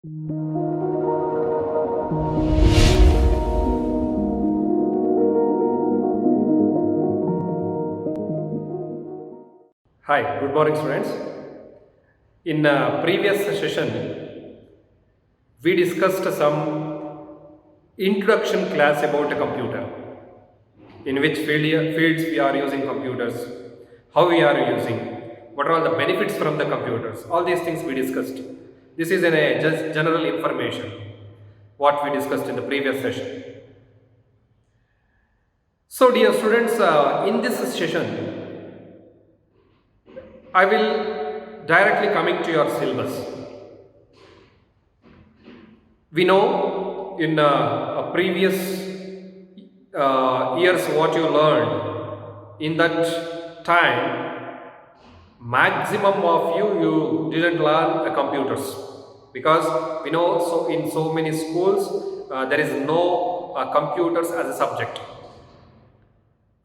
Hi, good morning, students. In previous session, we discussed some introduction class about a computer, in which fields we are using computers, how we are using, what are all the benefits from the computers. All these things we discussed. This is just general information what we discussed in the previous session. So, dear students, in this session, I will directly coming to your syllabus. We know in a previous years what you learned in that time, maximum of you didn't learn computers, because we know so in so many schools there is no computers as a subject.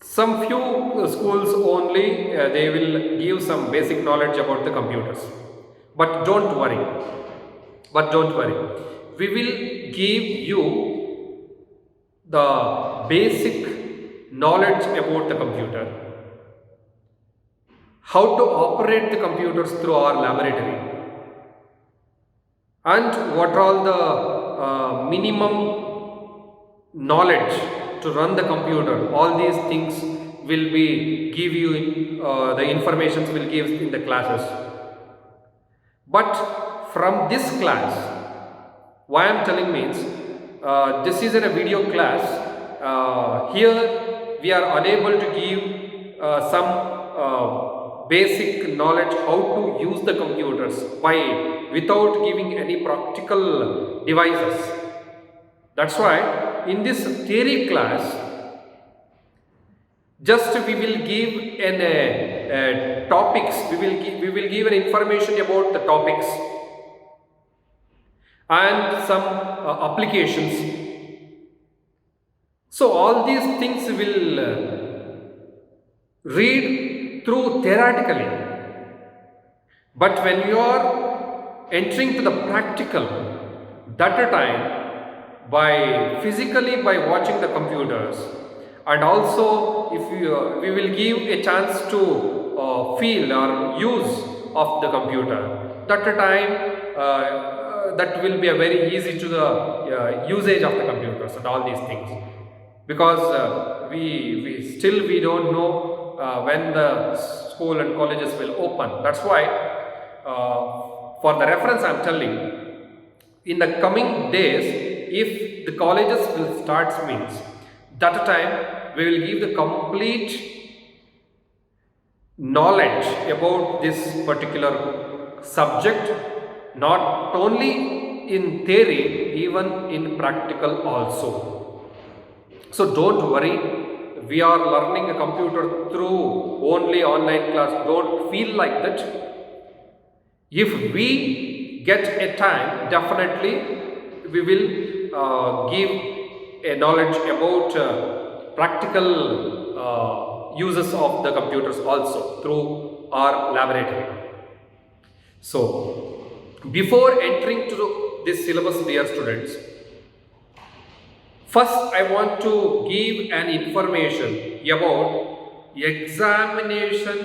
Some few schools only they will give some basic knowledge about the computers, but don't worry. We will give you the basic knowledge about the computer, how to operate the computers through our laboratory, and what are all the minimum knowledge to run the computer. All these things will be give you the informations will give in the classes. But from this class, why I am telling means this is in a video class. Here we are unable to give some basic knowledge how to use the computers without giving any practical devices. That's why in this theory class, just we will give topics. We will give an information about the topics and some applications. So all these things will read through theoretically, but when you are entering to the practical, that time by physically by watching the computers, and also if we will give a chance to feel or use of the computer, that time that will be a very easy to the usage of the computers and all these things, because we don't know when the school and colleges will open. That's why for the reference I am telling, in the coming days, if the colleges will start means, that time we will give the complete knowledge about this particular subject, not only in theory, even in practical also. So don't worry, we are learning a computer through only online class. Don't feel like that. If we get a time, definitely we will give a knowledge about practical uses of the computers also through our laboratory. So before entering to this syllabus, dear students, first I want to give an information about examination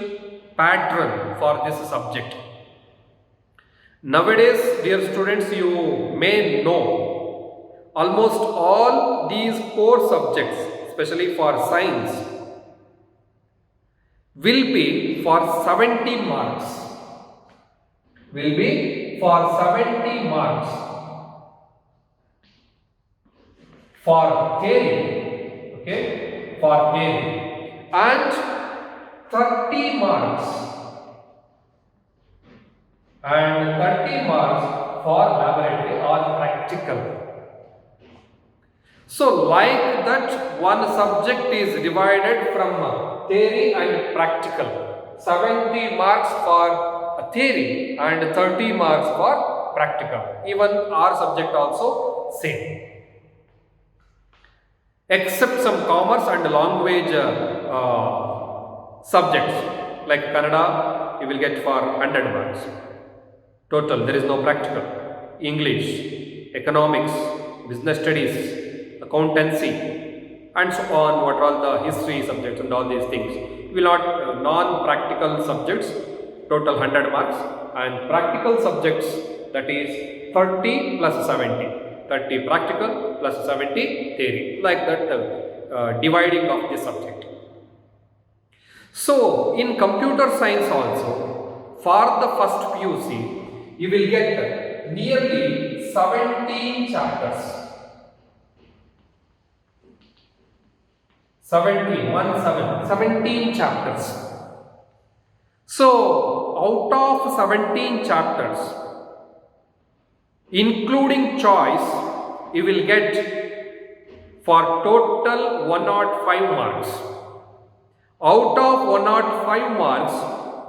pattern for this subject. Nowadays, dear students, you may know almost all these core subjects, especially for science, will be for 70 marks. Will be for 70 marks for theory, okay, for theory, and 30 marks for laboratory or practical. So like that, one subject is divided from theory and practical. 70 marks for theory and 30 marks for practical. Even our subject also same, except some commerce and language subjects like Kannada, you will get for 100 marks total. There is no practical. English, economics, business studies, accountancy, and so on. What are all the history subjects and all these things. You will not non-practical subjects, total 100 marks, and practical subjects, that is 30 plus 70. 30 practical plus 70 theory, like that dividing of the subject. So in computer science also, for the first PUC, you will get nearly 17 chapters. 17 chapters. So out of 17 chapters, including choice, you will get for total 105 marks. Out of 105 marks,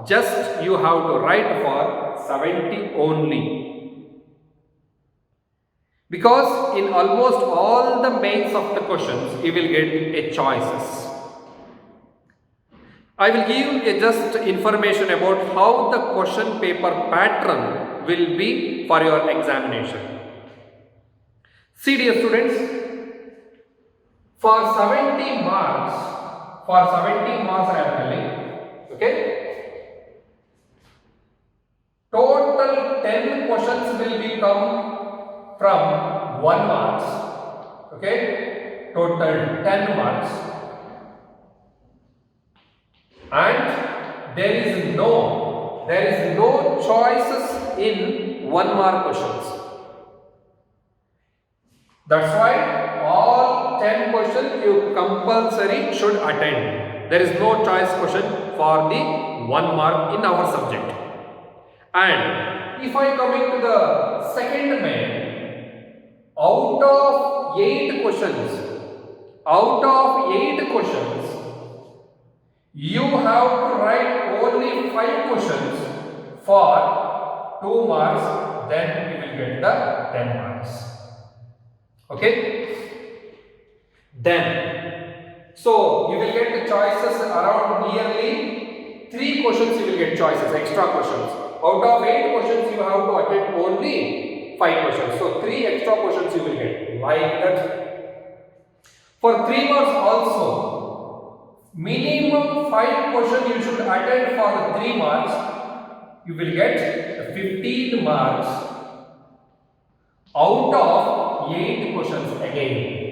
just you have to write for 70 only. Because in almost all the mains of the questions, you will get a choices. I will give you just information about how the question paper pattern will be for your examination. See, dear students, for 70 marks I am telling, okay, total 10 questions will become from 1 marks, okay, total 10 marks, and there is no choices in 1 mark questions. That's why all 10 questions you compulsory should attend. There is no choice question for the 1 mark in our subject. And if I coming to the second main, out of 8 questions, you have to write only 5 questions for 2 marks, then you will get the 10 marks. Okay? Then, so you will get the choices around nearly 3 questions you will get choices, extra questions. Out of 8 questions you have to attend only 5 questions. So 3 extra questions you will get, like that. For 3 marks also, minimum 5 questions you should attend for 3 marks. You will get 15 marks out of 8 questions again.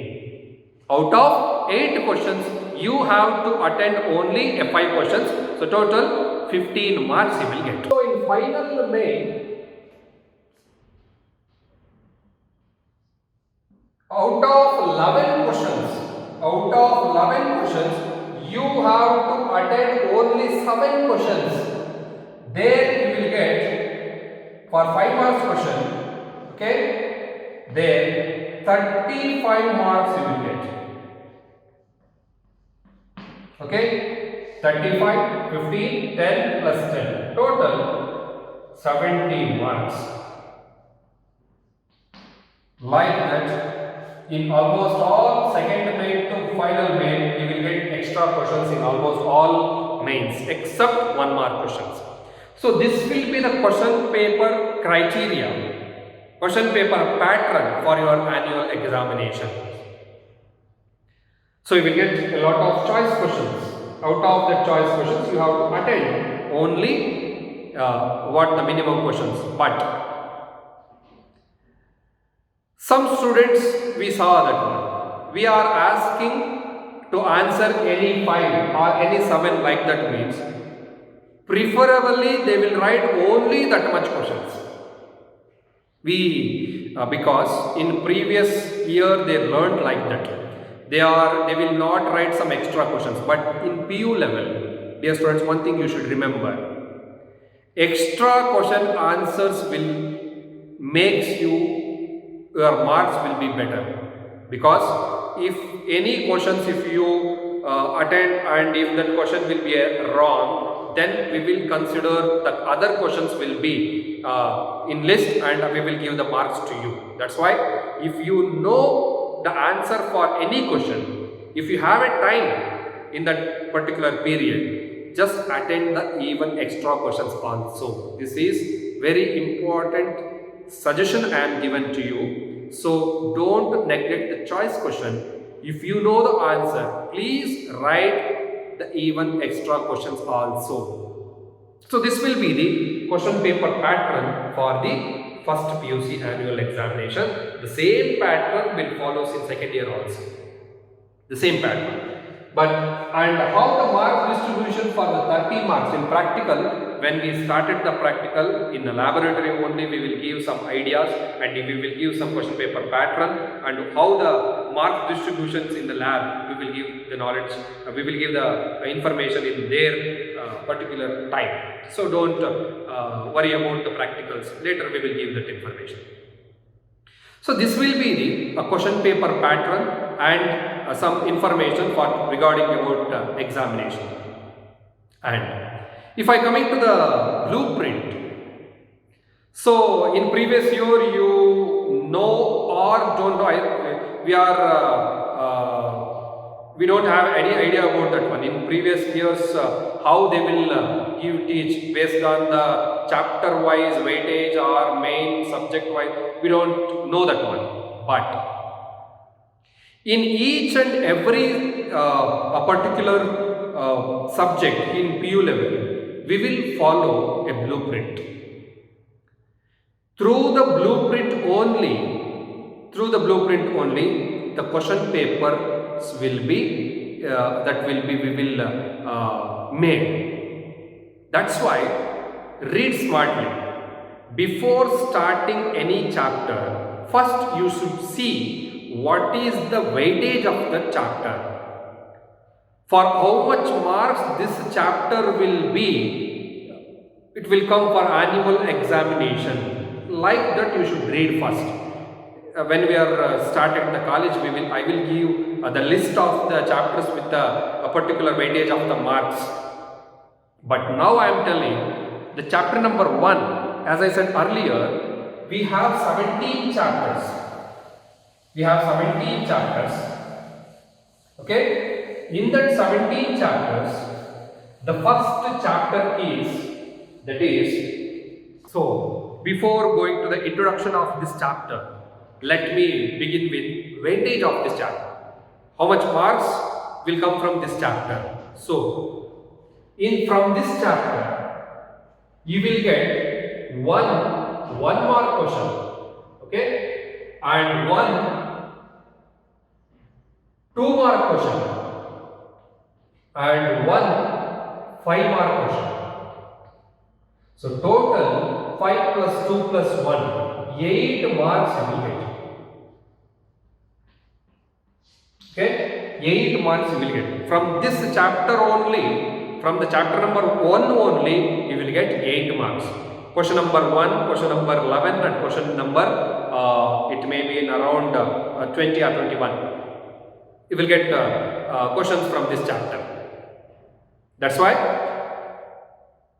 Out of 8 questions, you have to attend only 5 questions. So total 15 marks you will get. So in final main, out of 11 questions, you have to attend only 7 questions. There you will get for 5 marks question, okay, there 35 marks you will get. Okay, 35, 15, 10 plus 10, total 70 marks. Like that, in almost all second main to final main, you will get extra questions in almost all mains except 1 mark questions. So this will be the question paper criteria, question paper pattern for your annual examination. So you will get a lot of choice questions. Out of the choice questions, you have to attend only what the minimum questions. But some students, we saw that we are asking to answer any 5 or any 7, like that means preferably they will write only that much questions. Because in previous year they learned like that. They will not write some extra questions. But in PU level, dear students, one thing you should remember: extra question answers will makes your marks will be better. Because if any questions, if you attend and if that question will be wrong, then we will consider the other questions will be in list and we will give the marks to you. That's why if you know the answer for any question, if you have a time in that particular period, just attend the even extra questions also. This is very important suggestion I am given to you. So don't neglect the choice question. If you know the answer, please write the even extra questions also. So this will be the question paper pattern for the first PUC annual examination. The same pattern will follow in second year also. The same pattern. But and how the mark distribution for the 30 marks in practical, when we started the practical in the laboratory only, we will give some ideas and we will give some question paper pattern, and how the mark distributions in the lab, we will give the knowledge, we will give the information in their particular time. So don't worry about the practicals, later we will give that information. So this will be the question paper pattern and some information for regarding about examination. And if I coming to the blueprint, so in previous year you know or don't know, we don't have any idea about that one. In previous years, how they will teach based on the chapter wise weightage or main subject wise, we don't know that one. But in each and every a particular subject in PU level, we will follow a blueprint. Through the blueprint only, the question papers will be made. That's why read smartly. Before starting any chapter, first you should see what is the weightage of the chapter. For how much marks this chapter will be, it will come for annual examination. Like that you should read first. When we are started the college, I will give the list of the chapters with a particular weightage of the marks. But now I am telling the chapter number 1, as I said earlier, we have 17 chapters. Okay, in that 17 chapters, the first chapter is, so before going to the introduction of this chapter, let me begin with weightage of this chapter. How much marks will come from this chapter? So from this chapter, you will get one mark question, okay, and one 2 mark question, and one 5 mark question. So total 5 plus 2 plus 1, 8 marks you will get. Okay, 8 marks you will get. From this chapter only, from the chapter number 1 only, you will get 8 marks. Question number 1, question number 11 and question number, it may be in around 20 or 21. You will get questions from this chapter. That's why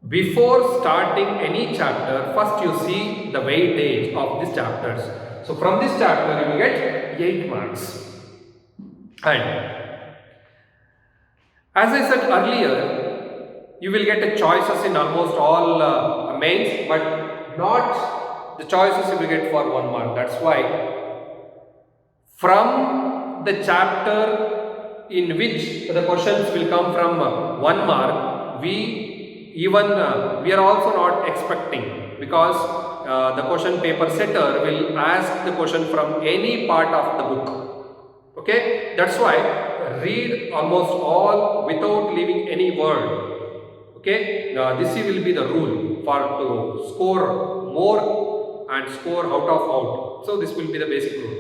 before starting any chapter, first you see the weightage of these chapters. So from this chapter you will get 8 marks. And as I said earlier, you will get choices in almost all mains, but not the choices you will get for 1 mark. That's why from the chapter in which the questions will come from 1 mark, we are also not expecting, because the question paper setter will ask the question from any part of the book. Okay, that's why read almost all without leaving any word. Okay, this will be the rule for to score more and score out of out. So this will be the basic rule.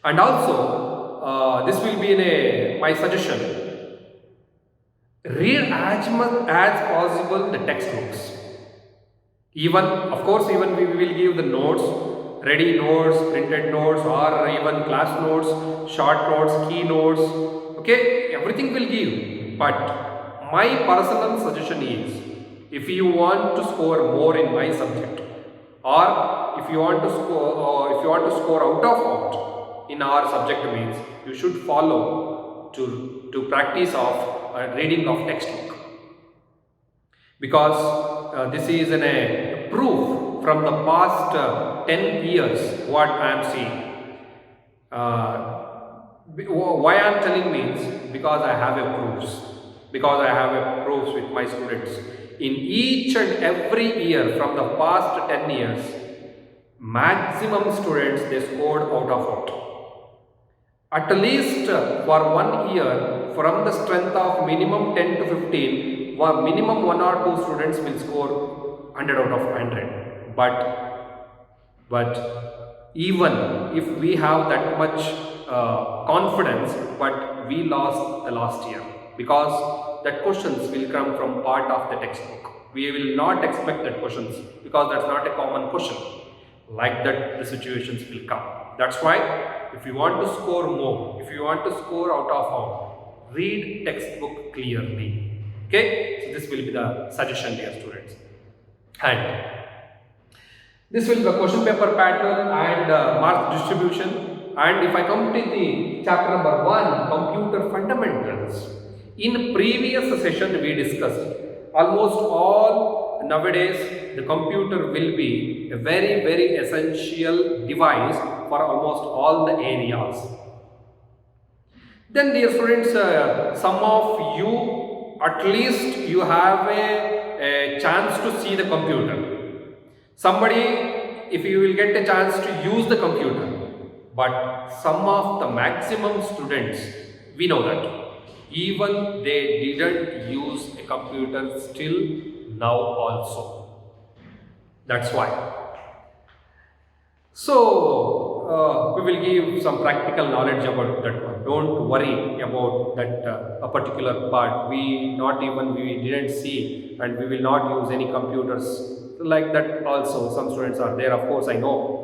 And also this will be my suggestion. Read as much as possible the textbooks. Even, of course, even we will give the notes, ready notes, printed notes, or even class notes, short notes, key notes. Okay, everything will give. But my personal suggestion is, if you want to score more in my subject, or if you want to score out of out in our subject means, you should follow to practice of reading of textbook, because this is a proof from the past 10 years what I am seeing. Why I am telling means because I have a proofs. Because I have a proofs with my students. In each and every year from the past 10 years, maximum students they scored out of out. At least for 1 year, from the strength of minimum 10 to 15, minimum 1 or 2 students will score 100 out of 100. But even if we have that much confidence, but we lost the last year because that questions will come from part of the textbook. We will not expect that questions because that's not a common question. Like that, the situations will come. That's why if you want to score more, if you want to score out of out, read textbook clearly. Okay, so this will be the suggestion, dear students. And this will be the question paper pattern and mark distribution. And if I come to the chapter number 1, computer fundamentals. In previous session we discussed almost all nowadays the computer will be a very essential device for almost all the areas. Then dear students, some of you at least you have a chance to see the computer. Somebody, if you will get a chance to use the computer, but some of the maximum students, we know that even they didn't use a computer still now also. That's why. So we will give some practical knowledge about that one. Don't worry about that a particular part. We didn't see, and we will not use any computers like that. Also, some students are there. Of course, I know.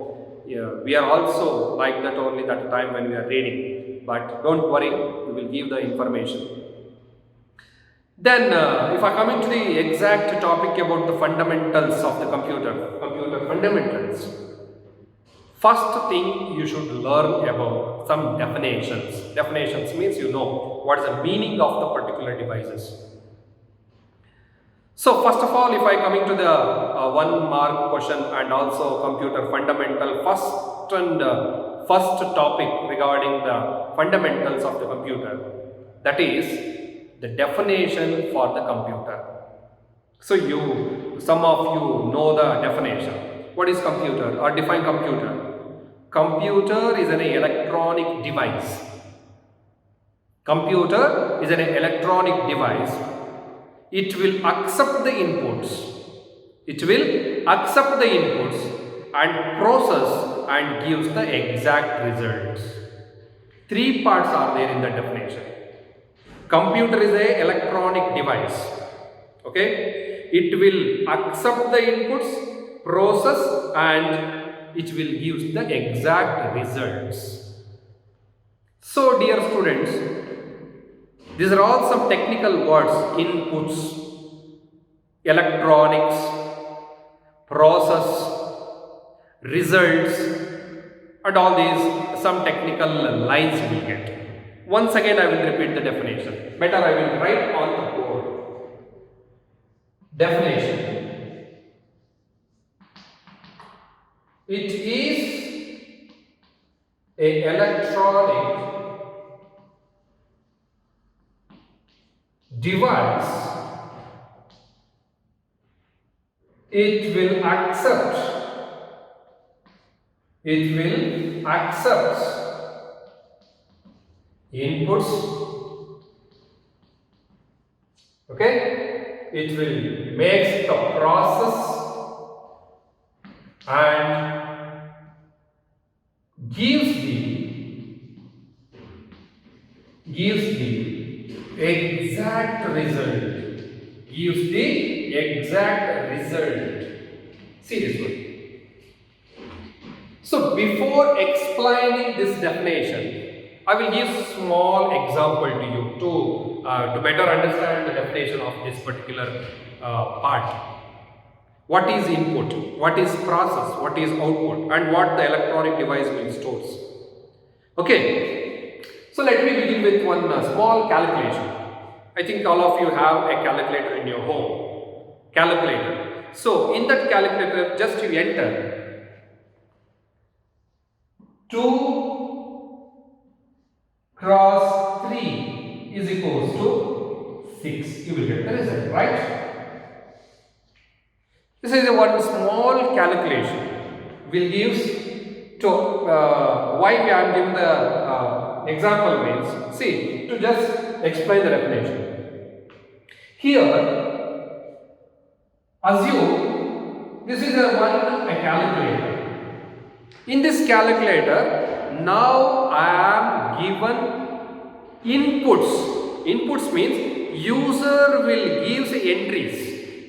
Yeah, we are also like that only that time when we are reading. But don't worry, we will give the information. Then, if I come into the exact topic about the fundamentals of the computer fundamentals. First thing you should learn about some definitions. Definitions means you know what is the meaning of the particular devices. So first of all, if I come into the 1 mark question and also computer fundamental, first topic regarding the fundamentals of the computer, that is the definition for the computer. So some of you know the definition. What is computer or define computer? Computer is an electronic device. Computer is an electronic device. It will accept the inputs. It will accept the inputs and process and gives the exact results. 3 parts are there in the definition. Computer is an electronic device. Okay? It will accept the inputs, process and it will give the exact results. So dear students, these are all some technical words: inputs, electronics, process, results, and all these some technical lines you will get. Once again I will repeat the definition. Better I will write on the board. Definition. It is an electronic device. It will accept inputs. Okay, it will make the process and gives the exact result. See this one. So before explaining this definition, I will give small example to you to better understand the definition of this particular part. What is input, what is process, what is output, and what the electronic device will stores. Okay, so let me begin with one small calculation. I think all of you have a calculator in your home. Calculator. So in that calculator, just you enter 2 cross 3 is equals to 6. You will get the result, right? This is a one small calculation. Will give to why we are giving the example means, see, to just explain the definition. Here, assume this is a calculator. In this calculator, now I am given inputs. Inputs means user will give the entries.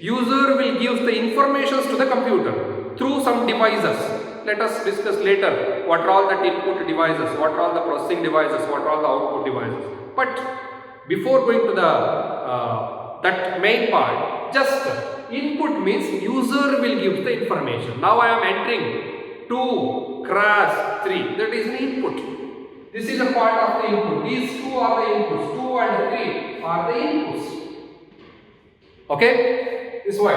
User will give the informations to the computer through some devices. Let us discuss later what are all the input devices, what are all the processing devices, what are all the output devices. But before going to the that main part, just input means user will give the information. Now I am entering 2 cross 3. That is an input. This is a part of the input. These two are the inputs. 2 and 3 are the inputs. Okay? This way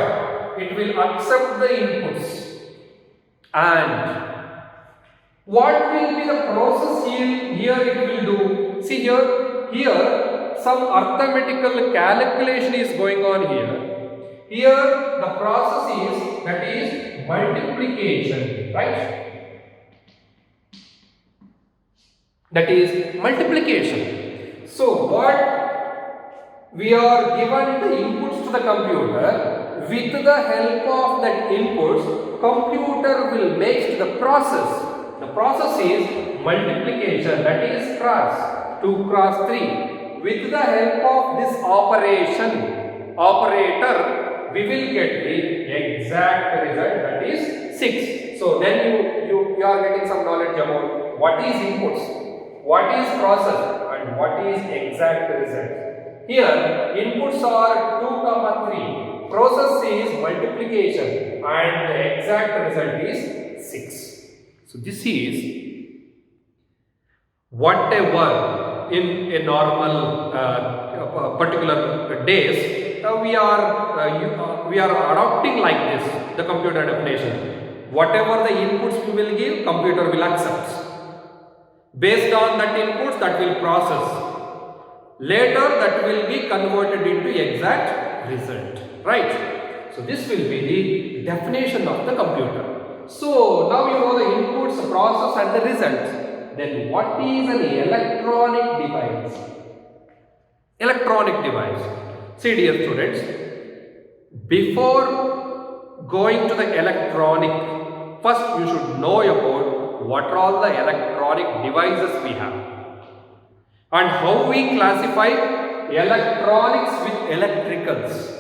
it will accept the inputs. And what will be the process here it will do? See here some arithmetical calculation is going on here. Here the process is, that is multiplication, right? That is multiplication. So what we are given the inputs to the computer, with the help of that inputs, computer will make the process. The process is multiplication, that is cross 2 cross 3. With the help of this operator, we will get the exact result, that is 6. So then you are getting some knowledge about what is inputs, what is process, and what is exact result. Here inputs are 2, 3. Process is multiplication and the exact result is 6. So this is whatever in a normal particular days we are adopting like this the computer definition. Whatever the inputs we will give, computer will accept. Based on that inputs, that will process. Later that will be converted into exact result. Right? So this will be the definition of the computer. So now you know the inputs, the process and the results. Then what is an electronic device? Electronic device. See dear students, before going to the electronic, first you should know about what are all the electronic devices we have and how we classify electronics with electricals.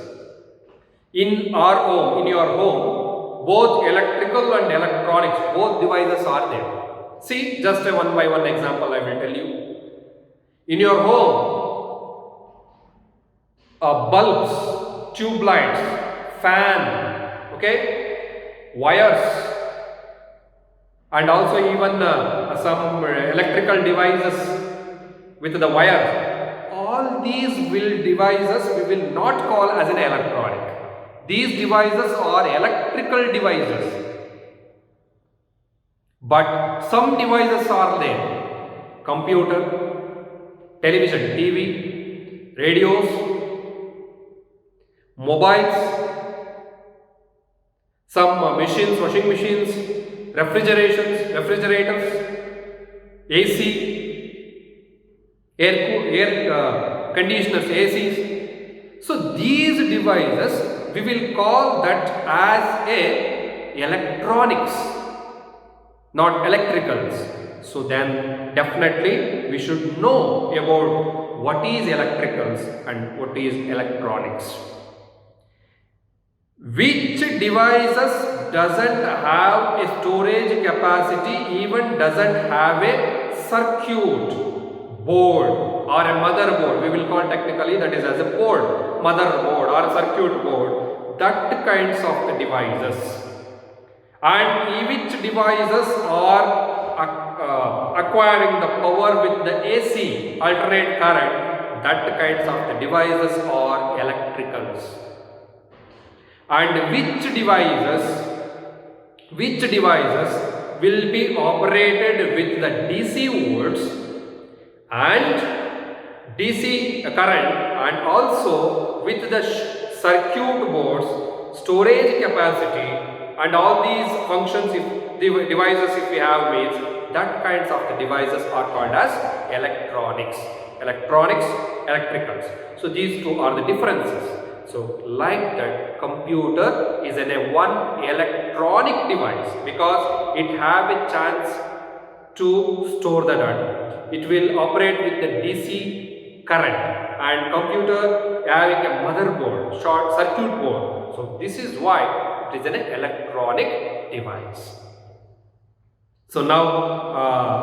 In our home, in your home, both electrical and electronics, both devices are there. See, just a one by one example I will tell you. In your home, bulbs, tube lights, fan, okay, wires, and also even some electrical devices with the wire. All these devices we will not call as an electronic. These devices are electrical devices. But some devices are there. Computer, television, TV, radios, mobiles, some machines, washing machines, refrigerators, AC, air conditioners, ACs. So these devices we will call that as a electronics, not electricals. So then definitely we should know about what is electricals and what is electronics. Which devices doesn't have a storage capacity, even doesn't have a circuit board or a motherboard, we will call technically that is as a board, motherboard or circuit board, that kinds of the devices. And which devices are acquiring the power with the AC, alternate current, that kinds of the devices are electricals. and which devices will be operated with the DC volts and DC current, and also with the circuit boards, storage capacity, and all these functions, if the devices if we have means, that kinds of the devices are called as electronics, electricals. So these two are the differences. So like that, computer is one electronic device because it have a chance to store the data. It will operate with the DC current, and computer having a motherboard, short circuit board. So this is why it is an electronic device. So now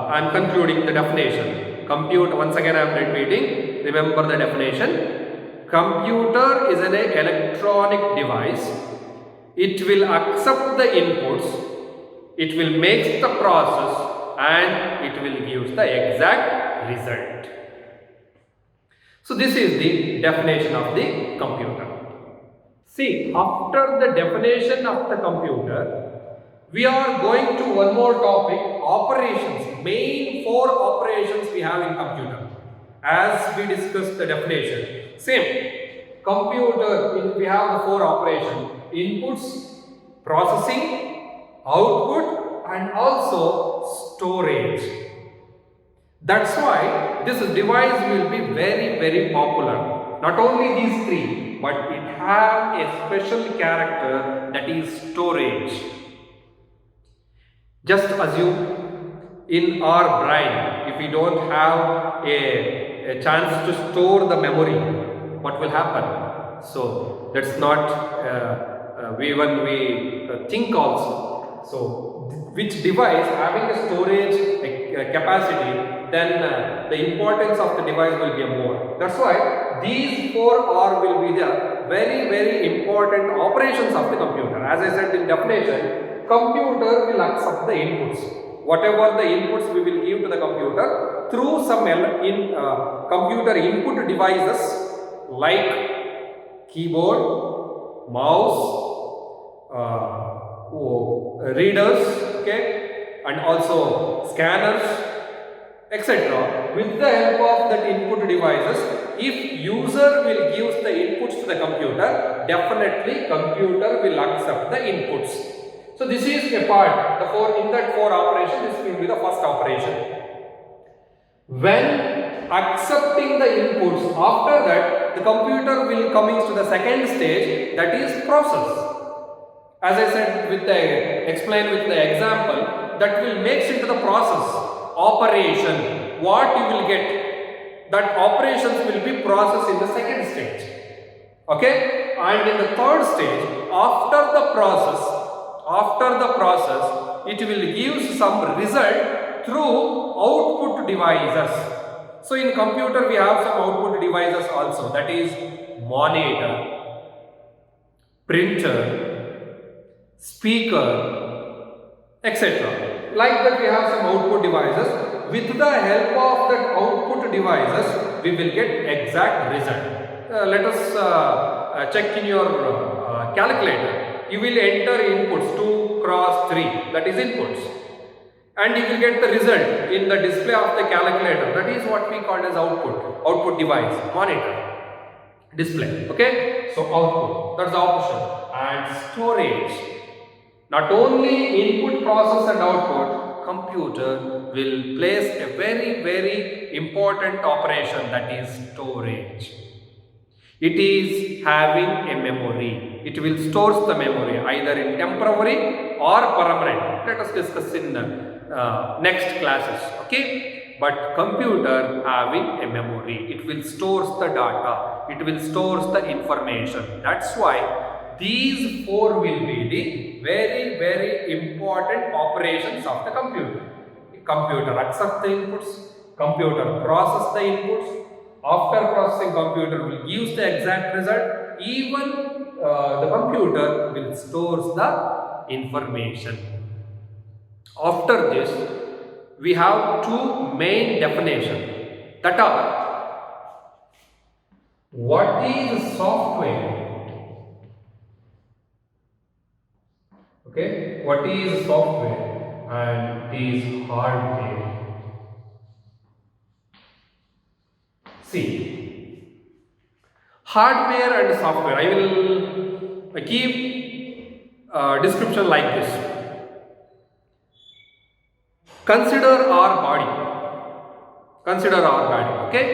I am concluding the definition. Computer, once again I am repeating, remember the definition. Computer is an electronic device. It will accept the inputs, it will make the process, and it will give the exact result. So this is the definition of the computer. See, after the definition of the computer, we are going to one more topic, operations. Main 4 operations we have in computer. As we discussed the definition. Same, computer, we have the 4 operations: inputs, processing, output, and also storage. That's why this device will be very, very popular. Not only these 3, but it have a special character, that is storage. Just assume in our brain, if we don't have a chance to store the memory, what will happen? So that's not when we think also. So which device having a storage capacity, then the importance of the device will be more. That's why these 4 will be the very, very important operations of the computer. As I said in definition, computer will accept the inputs. Whatever the inputs we will give to the computer through some computer input devices like keyboard, mouse, readers, okay, and also scanners, etc. With the help of that input devices, if user will give the inputs to the computer, definitely computer will accept the inputs. So this is a part, in that 4 operation, this will be the first operation. When accepting the inputs, after that the computer will coming to the second stage, that is process. As I said, explain with the example, that will make into the process, operation, what you will get, that operations will be processed in the second stage. Okay, and in the third stage, after the process, it will give some result through output devices. So in computer we have some output devices also, that is monitor, printer, speaker, etc. Like that we have some output devices. With the help of that output devices, we will get exact result. Let us check in your calculator. You will enter inputs 2 x 3, that is inputs, and you will get the result in the display of the calculator. That is what we call as output device, monitor, display. Okay, so output, that's the option. And storage, not only input, process and output, computer will place a very, very important operation, that is storage. It is having a memory. It will store the memory either in temporary or permanent. Let us discuss in next classes. Okay, but computer having a memory, it will store the data, it will store the information. That's why these 4 will be the very, very important operations of the computer. Computer accepts the inputs, computer process the inputs. After processing, computer will give the exact result. Even the computer will store the information. After this, we have 2 main definitions, that are, what is software Okay, what is software and what is hardware? See, hardware and software. I will give description like this. Consider our body. Consider our body. Okay,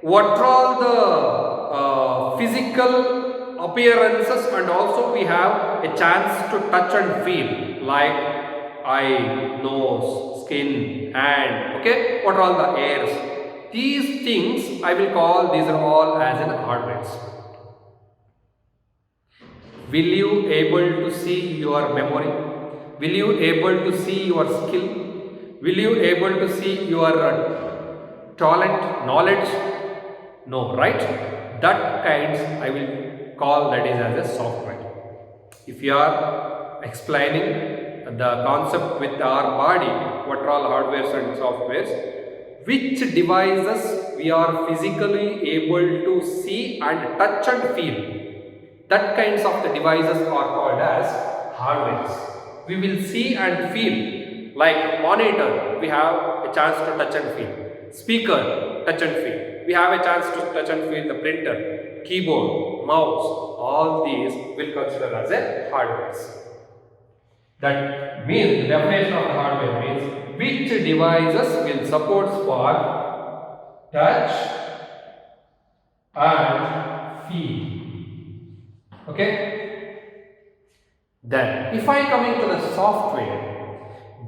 what are all the physical appearances, and also we have a chance to touch and feel, like eye, nose, skin, hand. Okay, what are all the airs? These things I will call, these are all as an hardware. Will you able to see your memory? Will you able to see your skill? Will you able to see your talent, knowledge? No, right? That kinds I will call, that is as a software. If you are explaining the concept with our body, what are all hardwares and softwares, which devices we are physically able to see and touch and feel, that kinds of the devices are called as hardwares. We will see and feel, like monitor, we have a chance to touch and feel. Speaker, touch and feel. We have a chance to touch and feel the printer, keyboard, mouse. All these will consider as a hardwares. That means, the definition of the hardware means which devices will support for touch and feel. Okay, then if I come into the software,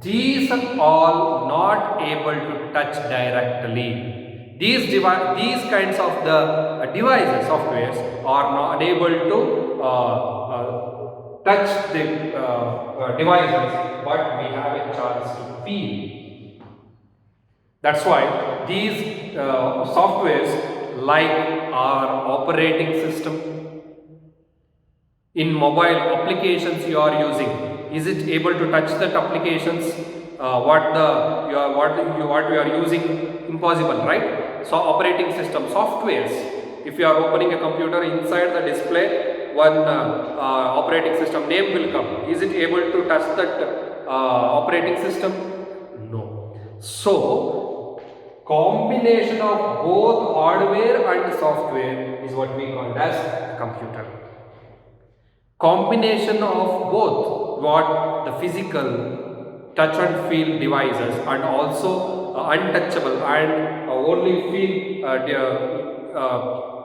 these are all not able to touch directly. These kinds of the devices, softwares, are not able to touch the devices, but we have a chance to feel. That's why these softwares, like our operating system, in mobile applications you are using, is it able to touch that applications? What we are using, impossible, right? So operating system softwares, if you are opening a computer, inside the display one operating system name will come. Is it able to touch that operating system? No. So combination of both hardware and software is what we call as a computer. Combination of both, what the physical touch and feel devices, and also untouchable and only feel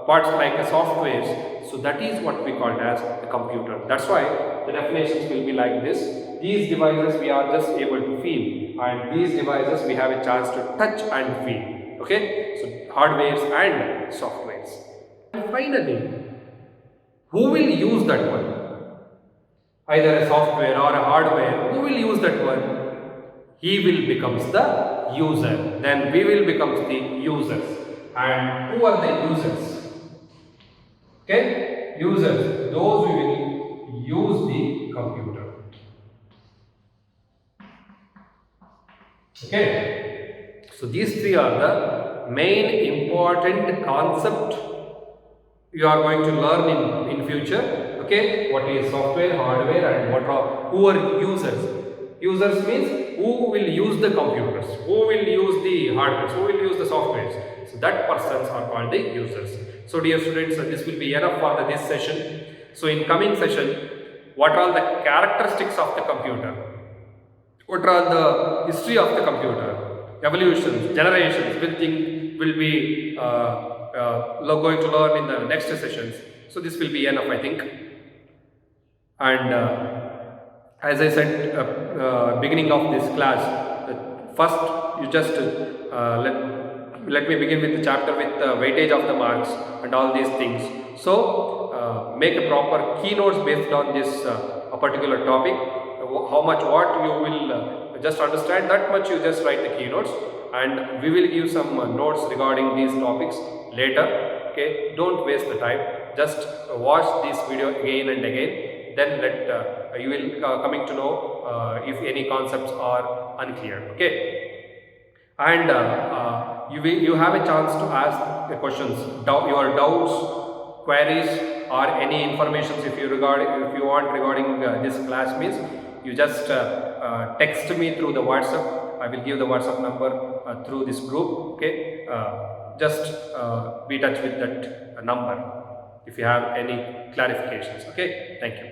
parts like a softwares. So that is what we call as a computer. That's why the definitions will be like this. These devices we are just able to feel, and these devices we have a chance to touch and feel. Okay, so hardwares and softwares. And finally, who will use that one? Either a software or a hardware, who will use that one? He will becomes the user. Then we will becomes the users. And who are the users? Okay, users, those who will use the computer. Okay, so these three are the main important concept you are going to learn in future. Okay, what is software, hardware, and who are users? Users means who will use the computers, who will use the hardware, who will use the softwares. So that persons are called the users. So dear students, this will be enough for this session. So in coming session, what are the characteristics of the computer? What are the history of the computer? Evolutions, generations, will be going to learn in the next sessions. So this will be enough, I think. And as I said beginning of this class, first you just let me begin with the chapter with the weightage of the marks and all these things. So make a proper keynotes based on this a particular topic. How much what you will just understand, that much you just write the keynotes, and we will give some notes regarding these topics later. Okay, don't waste the time, just watch this video again and again. Then you will coming to know if any concepts are unclear. Okay, and you have a chance to ask the questions, your doubts, queries or any information if you want regarding this class means, you just text me through the WhatsApp. I will give the WhatsApp number through this group. Okay, just be in touch with that number if you have any clarifications. Okay, thank you.